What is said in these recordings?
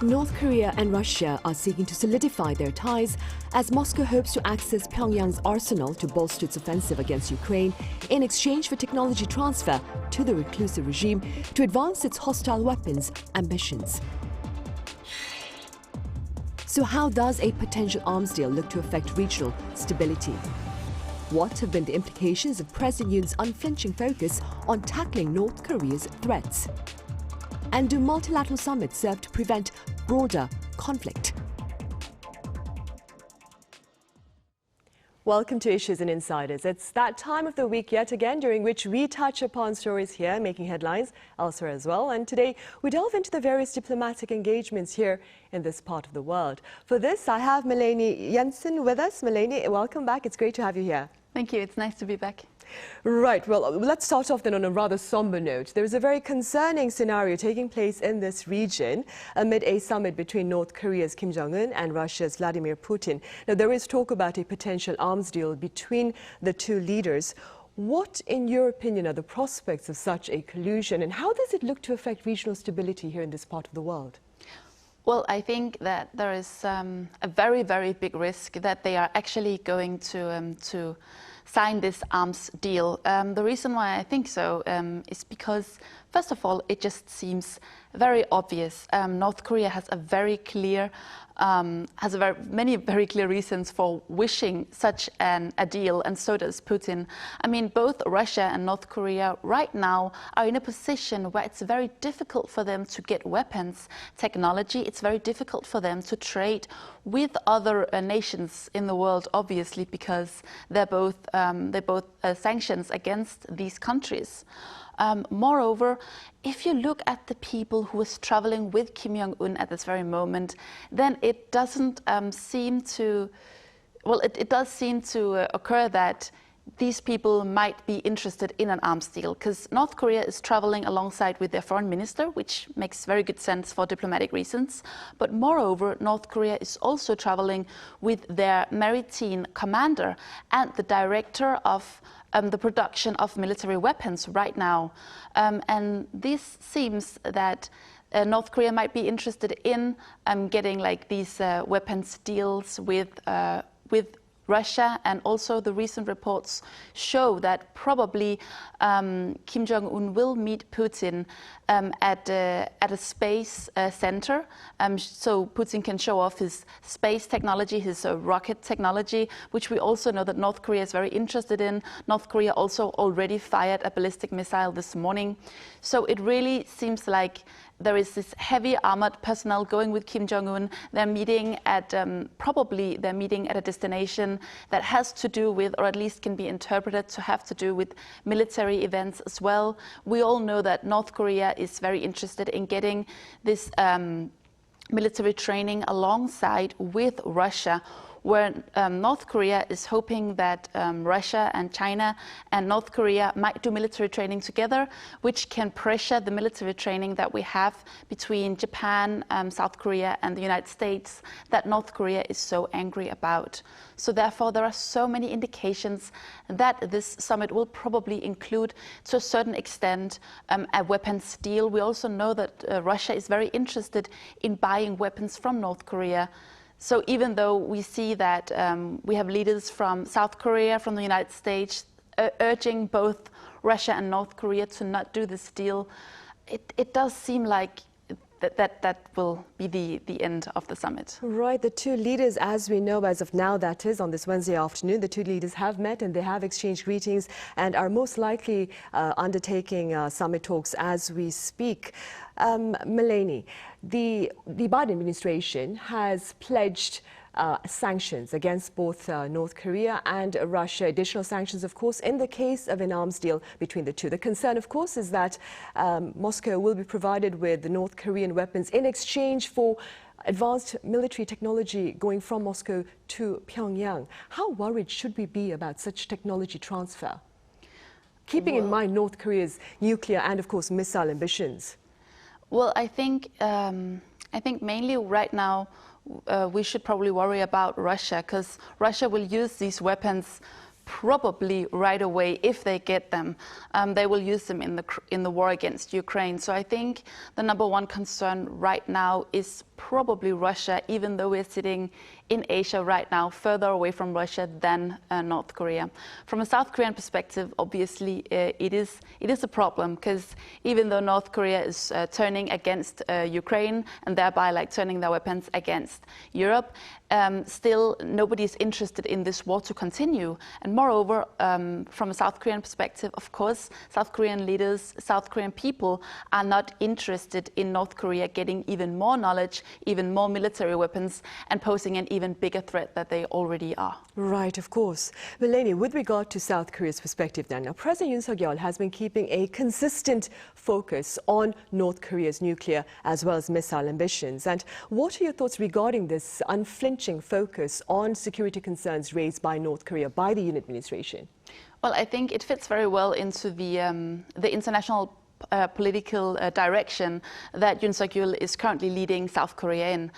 North Korea and Russia are seeking to solidify their ties as Moscow hopes to access Pyongyang's arsenal to bolster its offensive against Ukraine in exchange for technology transfer to the reclusive regime to advance its hostile weapons ambitions. So how does a potential arms deal look to affect regional stability? What have been the implications of President Yoon's unflinching focus on tackling North Korea's threats? And do multilateral summits serve to prevent broader conflict? Welcome to Issues and Insiders. It's that time of the week yet again during which we touch upon stories here making headlines elsewhere as well. And today we delve into the various diplomatic engagements here in this part of the world. For this, I have Malene Jensen with us. Malene, welcome back. It's great to have you here. Thank you. It's nice to be back. Right. Well, let's start off then on a rather somber note. There is a very concerning scenario taking place in this region amid a summit between North Korea's Kim Jong-un and Russia's Vladimir Putin. Now, there is talk about a potential arms deal between the two leaders. What, in your opinion, are the prospects of such a collusion, and how does it look to affect regional stability here in this part of the world? Well, I think that there is a very, very big risk that they are actually going to sign this arms deal. The reason why I think so is because, first of all, it just seems very obvious. North Korea has a very clear, many very clear reasons for wishing such a deal, and so does Putin. I mean, both Russia and North Korea right now are in a position where it's very difficult for them to get weapons, technology. It's very difficult for them to trade with other nations in the world, obviously, because they're both sanctions against these countries. Moreover, if you look at the people who is traveling with Kim Jong-un at this very moment, then it doesn't seem to, well, it does seem to occur that these people might be interested in an arms deal, because North Korea is traveling alongside with their foreign minister, which makes very good sense for diplomatic reasons. But moreover, North Korea is also traveling with their maritime commander and the director of the production of military weapons right now. And this seems that North Korea might be interested in getting like these weapons deals with Russia, and also the recent reports show that probably Kim Jong-un will meet Putin at a space center, so Putin can show off his space technology, his rocket technology, which we also know that North Korea is very interested in. North Korea also already fired a ballistic missile this morning. So it really seems like there is this heavy armored personnel going with Kim Jong-un. They're meeting at, probably they're meeting at a destination that has to do with, or at least can be interpreted to have to do with military events as well. We all know that North Korea is very interested in getting this military training alongside with Russia, where North Korea is hoping that Russia and China and North Korea might do military training together, which can pressure the military training that we have between Japan, South Korea and the United States that North Korea is so angry about. So therefore, there are so many indications that this summit will probably include, to a certain extent, a weapons deal. We also know that Russia is very interested in buying weapons from North Korea. So even though we see that we have leaders from South Korea, from the United States, urging both Russia and North Korea to not do this deal, it does seem like that will be the end of the summit. Right. The two leaders, as we know, as of now, that is, on this Wednesday afternoon, the two leaders have met and they have exchanged greetings and are most likely undertaking summit talks as we speak. Malene, the Biden administration has pledged sanctions against both North Korea and Russia, additional sanctions, of course, in the case of an arms deal between the two. The concern, of course, is that Moscow will be provided with the North Korean weapons in exchange for advanced military technology going from Moscow to Pyongyang. How worried should we be about such technology transfer, keeping in mind North Korea's nuclear and, of course, missile ambitions? Well, I think mainly right now we should probably worry about Russia, because Russia will use these weapons probably right away, if they get them, they will use them in the war against Ukraine. So I think the number one concern right now is probably Russia, even though we're sitting in Asia right now, further away from Russia than North Korea. From a South Korean perspective, obviously, it is a problem, because even though North Korea is turning against Ukraine and thereby like turning their weapons against Europe, still nobody is interested in this war to continue. And moreover, from a South Korean perspective, of course, South Korean leaders, South Korean people are not interested in North Korea getting even more knowledge, even more military weapons, and posing an even bigger threat that they already are. Right, of course. Malene, with regard to South Korea's perspective now, President Yoon Suk-yeol has been keeping a consistent focus on North Korea's nuclear as well as missile ambitions. And what are your thoughts regarding this unflinching focus on security concerns raised by North Korea by the Yoon administration? Well, I think it fits very well into the international political direction that Yoon Suk-yeol is currently leading South Korea in.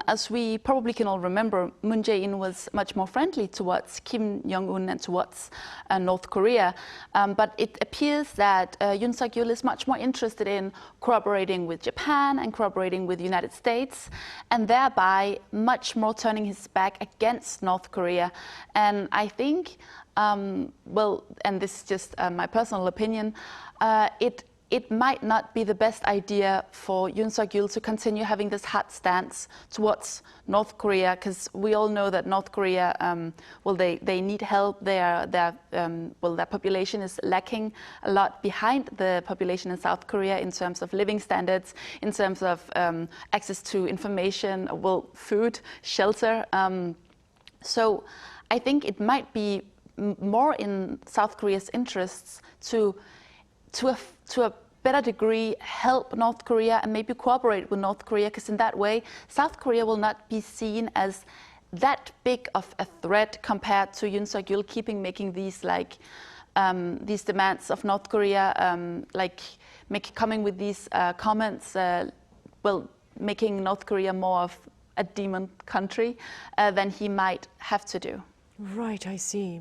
As we probably can all remember, Moon Jae-in was much more friendly towards Kim Jong-un and towards North Korea. But it appears that Yoon Suk-yeol is much more interested in cooperating with Japan and cooperating with the United States, and thereby much more turning his back against North Korea. And I think, well, and this is just my personal opinion, it might not be the best idea for Yoon Suk-yeol to continue having this hard stance towards North Korea, because we all know that North Korea, well, they need help. Their population is lacking a lot behind the population in South Korea in terms of living standards, in terms of access to information, well, food, shelter. So I think it might be more in South Korea's interests to a better degree help North Korea and maybe cooperate with North Korea, because in that way South Korea will not be seen as that big of a threat compared to Yoon Suk-yeol making these these demands of North Korea, coming with these comments, well, making North Korea more of a demon country than he might have to do. Right, I see.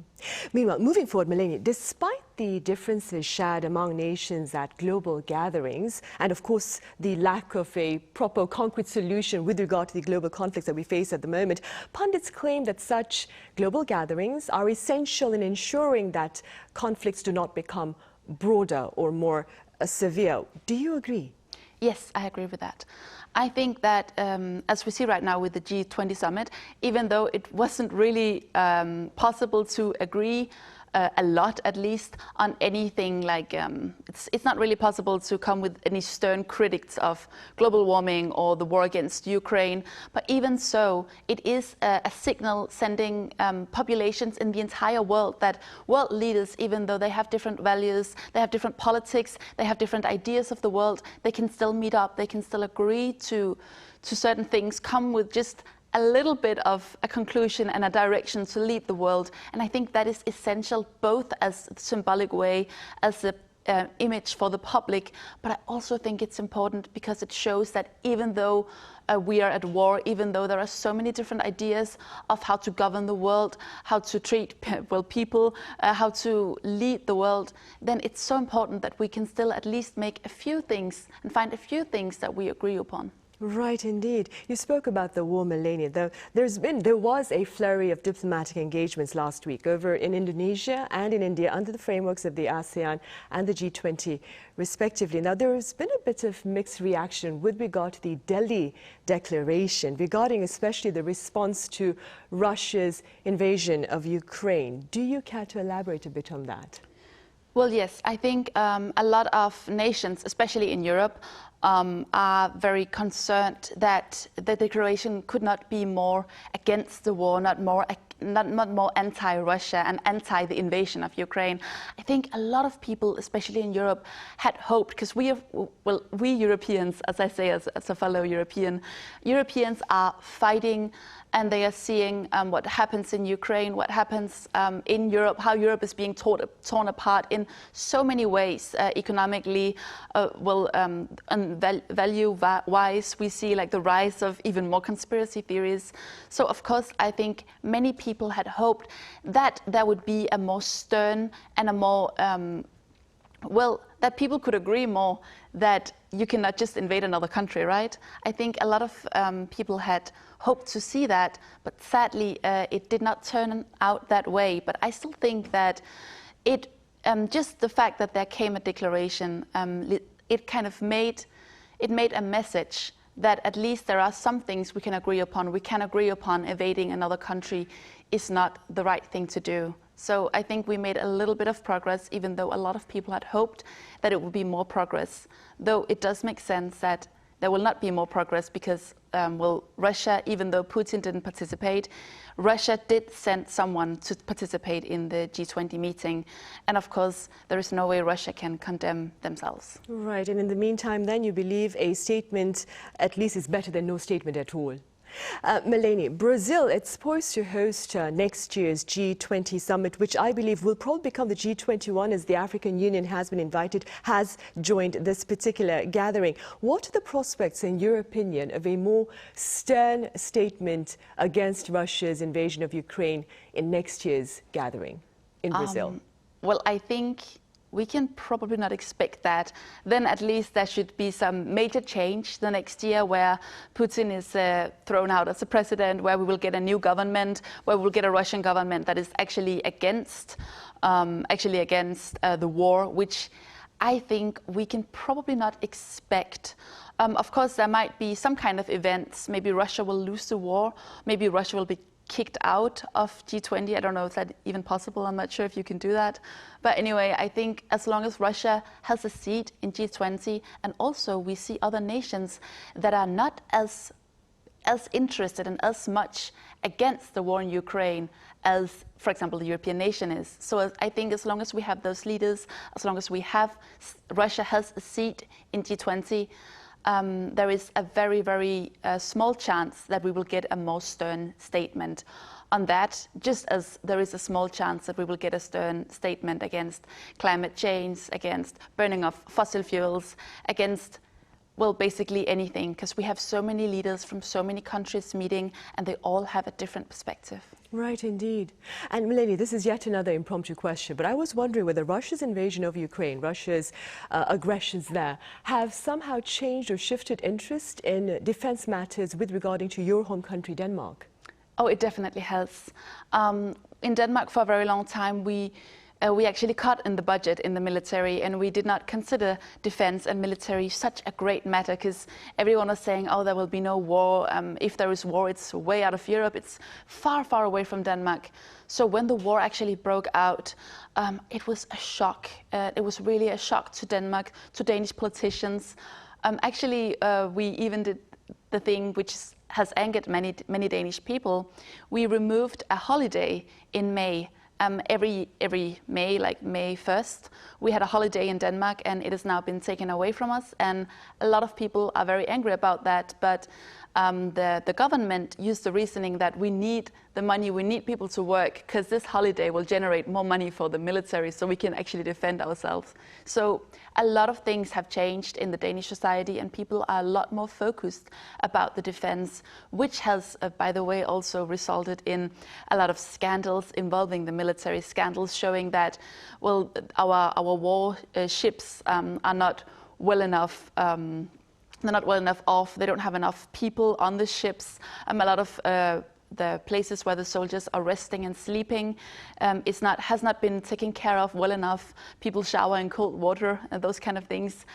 Meanwhile, moving forward, Malene, despite the differences shared among nations at global gatherings, and of course the lack of a proper concrete solution with regard to the global conflicts that we face at the moment, pundits claim that such global gatherings are essential in ensuring that conflicts do not become broader or more severe. Do you agree? Yes, I agree with that. I think that, as we see right now with the G20 summit, even though it wasn't really possible to agree a lot, at least, on anything like, it's not really possible to come with any stern critics of global warming or the war against Ukraine. But even so, it is a signal sending populations in the entire world that world leaders, even though they have different values, they have different politics, they have different ideas of the world, they can still meet up, they can still agree to certain things, come with just a little bit of a conclusion and a direction to lead the world. And I think that is essential, both as a symbolic way, as an image for the public, but I also think it's important because it shows that even though we are at war, even though there are so many different ideas of how to govern the world, how to treat people, how to lead the world, then it's so important that we can still at least make a few things and find a few things that we agree upon. Right, indeed. You spoke about the war, Malene. There was a flurry of diplomatic engagements last week over in Indonesia and in India under the frameworks of the ASEAN and the G20, respectively. Now, there has been a bit of mixed reaction with regard to the Delhi Declaration, regarding especially the response to Russia's invasion of Ukraine. Do you care to elaborate a bit on that? Well, yes, I think a lot of nations, especially in Europe, are very concerned that the declaration could not be more against the war, not more anti-Russia and anti the invasion of Ukraine. I think a lot of people, especially in Europe, had hoped, because we Europeans, as I say as a fellow European, Europeans are fighting and they are seeing what happens in Ukraine, what happens in Europe, how Europe is being torn apart in so many ways, economically, and value-wise. We see like the rise of even more conspiracy theories. So of course, I think many people had hoped that there would be a more stern and a more, well, that people could agree more that you cannot just invade another country, right? I think a lot of people had hoped to see that, but sadly it did not turn out that way. But I still think that it, just the fact that there came a declaration, it kind of made a message that at least there are some things we can agree upon. We can agree upon invading another country is not the right thing to do. So I think we made a little bit of progress, even though a lot of people had hoped that it would be more progress. Though it does make sense that there will not be more progress because, well, Russia, even though Putin didn't participate, Russia did send someone to participate in the G20 meeting. And of course, there is no way Russia can condemn themselves. Right, and in the meantime, then you believe a statement at least is better than no statement at all. Malene, Brazil, it's poised to host next year's G20 summit, which I believe will probably become the G21 as the African Union has joined this particular gathering. What are the prospects, in your opinion, of a more stern statement against Russia's invasion of Ukraine in next year's gathering in Brazil? Well, I think we can probably not expect that. Then at least there should be some major change the next year where Putin is thrown out as a president, where we will get a new government, where we will get a Russian government that is actually against the war, which I think we can probably not expect. Of course, there might be some kind of events. Maybe Russia will lose the war. Maybe Russia will be kicked out of G20. I don't know if that's even possible. I'm not sure if you can do that. But anyway, I think as long as Russia has a seat in G20, and also we see other nations that are not as interested and as much against the war in Ukraine as, for example, the European nation is. So I think as long as we have those leaders, as long as we have Russia has a seat in G20, there is a very, very small chance that we will get a more stern statement on that, just as there is a small chance that we will get a stern statement against climate change, against burning of fossil fuels, against, well, basically anything, because we have so many leaders from so many countries meeting and they all have a different perspective. Right, indeed. And Malene, this is yet another impromptu question, but I was wondering whether Russia's invasion of Ukraine, Russia's aggressions there, have somehow changed or shifted interest in defense matters with regarding to your home country, Denmark? Oh, it definitely has. In Denmark, for a very long time, we actually cut in the budget in the military, and we did not consider defense and military such a great matter because everyone was saying, oh, there will be no war. If there is war, it's way out of Europe. It's far, far away from Denmark. So when the war actually broke out, it was a shock. It was really a shock to Denmark, to Danish politicians. Actually, we even did the thing which has angered many Danish people. We removed a holiday in May. Every May, like May 1st, we had a holiday in Denmark, and it has now been taken away from us. And a lot of people are very angry about that. But the government used the reasoning that we need the money, we need people to work, because this holiday will generate more money for the military so we can actually defend ourselves. So a lot of things have changed in the Danish society, and people are a lot more focused about the defense, which has, by the way, also resulted in a lot of scandals involving the military, scandals showing that, well, our war ships are not well enough. They're not well enough off. They don't have enough people on the ships. A lot of the places where the soldiers are resting and sleeping has not been taken care of well enough. People shower in cold water and those kind of things.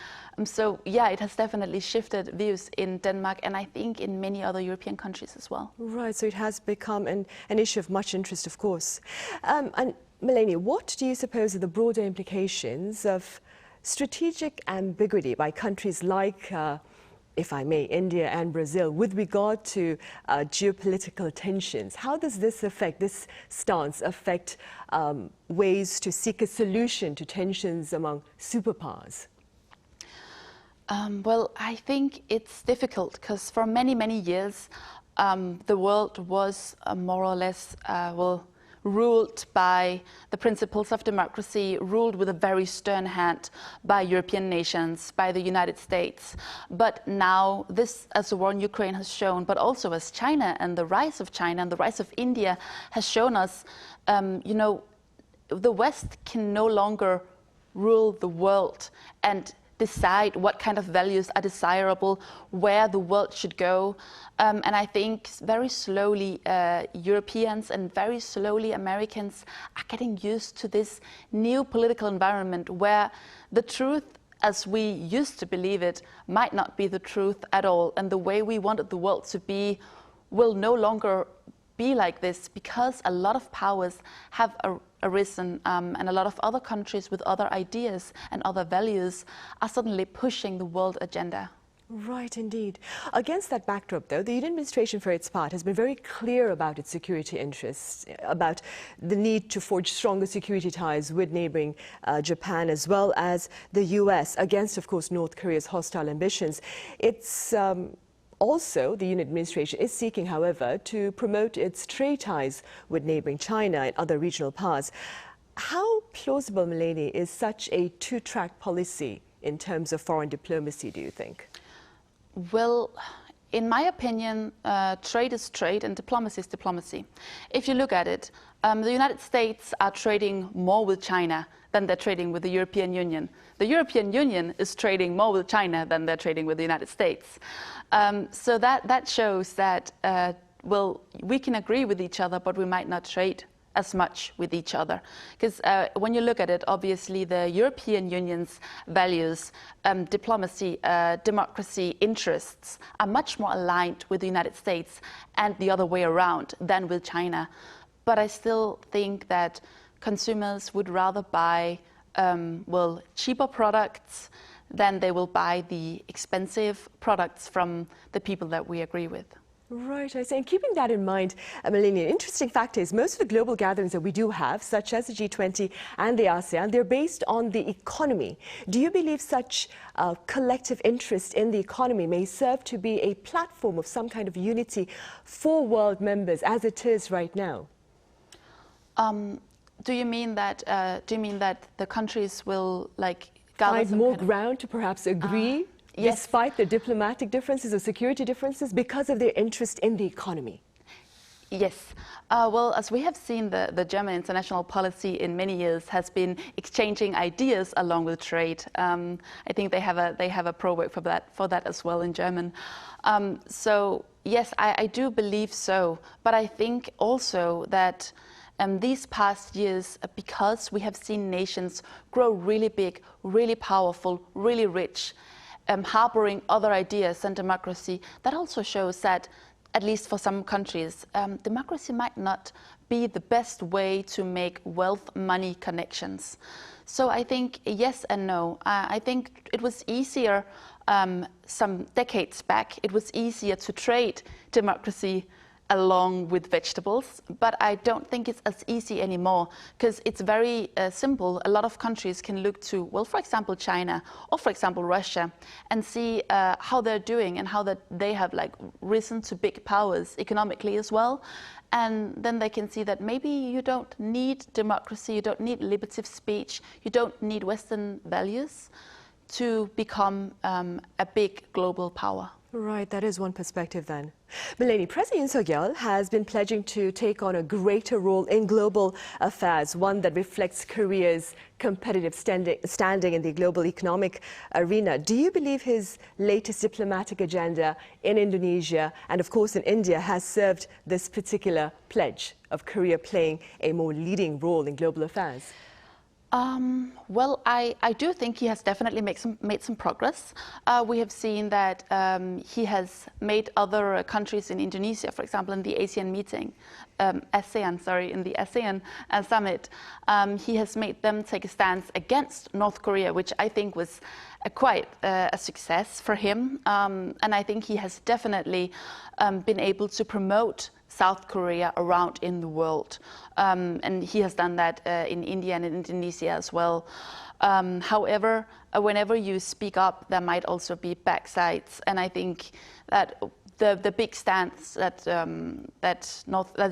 So yeah, it has definitely shifted views in Denmark, and I think in many other European countries as well. Right, so it has become an issue of much interest, of course. And Malene, what do you suppose are the broader implications of strategic ambiguity by countries like, if I may, India and Brazil with regard to geopolitical tensions? How does this stance affect ways to seek a solution to tensions among superpowers? Well, I think it's difficult because for many, many years, the world was more or less, ruled by the principles of democracy, ruled with a very stern hand by European nations, by the United States. But now this, as the war in Ukraine has shown, but also as China and the rise of China and the rise of India has shown us, the West can no longer rule the world and decide what kind of values are desirable, where the world should go. And I think very slowly Europeans and very slowly Americans are getting used to this new political environment where the truth as we used to believe it might not be the truth at all. And the way we wanted the world to be will no longer be like this, because a lot of powers have arisen and a lot of other countries with other ideas and other values are suddenly pushing the world agenda. Right, indeed. Against that backdrop, though, the Union administration, for its part, has been very clear about its security interests, about the need to forge stronger security ties with neighboring Japan as well as the US, against, of course, North Korea's hostile ambitions. It's also, the Union administration is seeking, however, to promote its trade ties with neighboring China and other regional powers. How plausible, Malene, is such a two-track policy in terms of foreign diplomacy, do you think? Well, in my opinion, trade is trade and diplomacy is diplomacy. If you look at it, the United States are trading more with China than they're trading with the European Union. The European Union is trading more with China than they're trading with the United States. So that shows that, well, we can agree with each other, but we might not trade as much with each other. Because when you look at it, obviously the European Union's values, diplomacy, democracy, interests are much more aligned with the United States and the other way around than with China. But I still think that consumers would rather buy, well, cheaper products than they will buy the expensive products from the people that we agree with. Right, I see. And keeping that in mind, Malene, an interesting fact is most of the global gatherings that we do have, such as the G20 and the ASEAN, they're based on the economy. Do you believe such collective interest in the economy may serve to be a platform of some kind of unity for world members, as it is right now? Do you mean that the countries will find more ground to perhaps agree? Yes. Despite the diplomatic differences or security differences, because of their interest in the economy? Yes. Well, as we have seen, the German international policy in many years has been exchanging ideas along with trade. I think they have a proverb for that as well in German. So yes, I do believe so. But I think also that these past years, because we have seen nations grow really big, really powerful, really rich, harboring other ideas than democracy, that also shows that, at least for some countries, democracy might not be the best way to make wealth, money connections. So I think yes and no. I think it was easier some decades back. It was easier to trade democracy along with vegetables, but I don't think it's as easy anymore, because it's very simple. A lot of countries can look to, well, for example, China or, for example, Russia, and see how they're doing and how that they have risen to big powers economically as well. And then they can see that maybe you don't need democracy, you don't need liberty of speech, you don't need Western values to become a big global power. Right, that is one perspective then. Malene, President Yoon Suk-yeol has been pledging to take on a greater role in global affairs, one that reflects Korea's competitive standing in the global economic arena. Do you believe his latest diplomatic agenda in Indonesia and, of course, in India has served this particular pledge of Korea playing a more leading role in global affairs? Well, I do think he has definitely made some progress. We have seen that he has made other countries in Indonesia, for example, in the ASEAN meeting, in the ASEAN summit, he has made them take a stance against North Korea, which I think was quite a success for him. And I think he has definitely been able to promote South Korea around in the world. And he has done that in India and in Indonesia as well. However, whenever you speak up, there might also be backsides. And I think that the big stance that that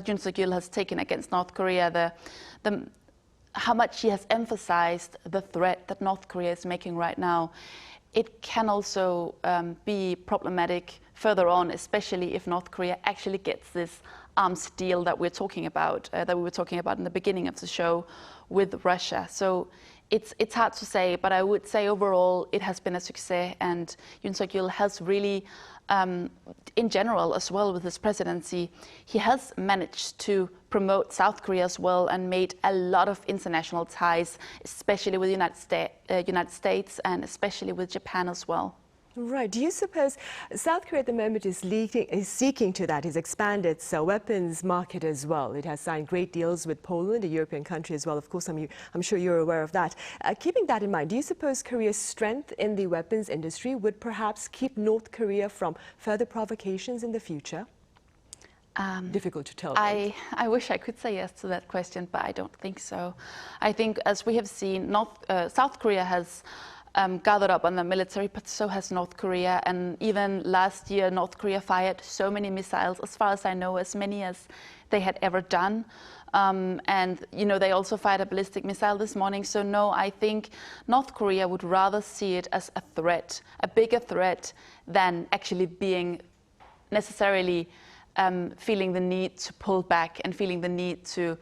Yoon Suk-yeol has taken against North Korea, how much he has emphasized the threat that North Korea is making right now, it can also be problematic further on, especially if North Korea actually gets this arms deal that we're talking about, that we were talking about in the beginning of the show with Russia. So it's hard to say, but I would say overall it has been a success, and Yoon Suk-yeol has really, in general as well with his presidency, he has managed to promote South Korea as well and made a lot of international ties, especially with the United States and especially with Japan as well. Right. Do you suppose South Korea at the moment is seeking to that, has expanded its weapons market as well? It has signed great deals with Poland, a European country as well. Of course, I'm sure you're aware of that. Keeping that in mind, do you suppose Korea's strength in the weapons industry would perhaps keep North Korea from further provocations in the future? Difficult to tell. I wish I could say yes to that question, but I don't think so. I think, as we have seen, South Korea has gathered up on the military, but so has North Korea. And even last year, North Korea fired so many missiles, as far as I know, as many as they had ever done. And, you know, they also fired a ballistic missile this morning. So no, I think North Korea would rather see it as a threat, a bigger threat, than actually being necessarily feeling the need to pull back and feeling the need to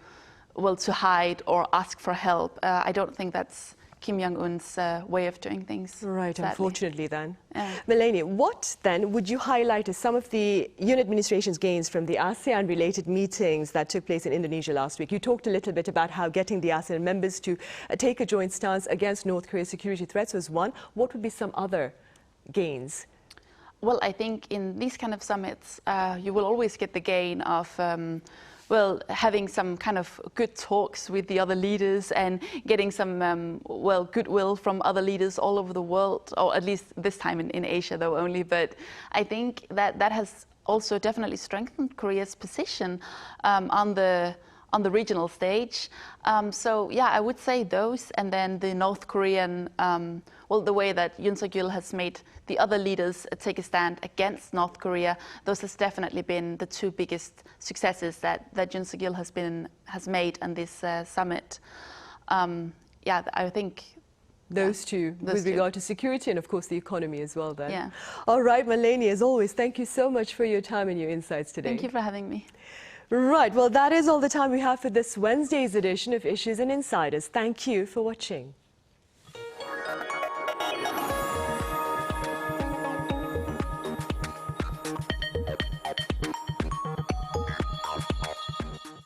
hide or ask for help. I don't think that's Kim Jong-un's way of doing things. Right, sadly. Unfortunately then. Yeah. Malene, what then would you highlight as some of the Yoon administration's gains from the ASEAN-related meetings that took place in Indonesia last week? You talked a little bit about how getting the ASEAN members to take a joint stance against North Korea's security threats was one. What would be some other gains? Well, I think in these kind of summits, you will always get the gain of having some kind of good talks with the other leaders and getting some, goodwill from other leaders all over the world, or at least this time in Asia, though, only. But I think that has also definitely strengthened Korea's position on the regional stage. So, yeah, I would say those, and then the North Korean, the way that Yoon Suk-yeol has made the other leaders take a stand against North Korea, those has definitely been the two biggest successes that Yoon Suk-yeol has made on this summit. I think those two, with regard to security and, of course, the economy as well then. Yeah. All right, Malene, as always, thank you so much for your time and your insights today. Thank you for having me. Right, well, that is all the time we have for this Wednesday's edition of Issues and Insiders. Thank you for watching.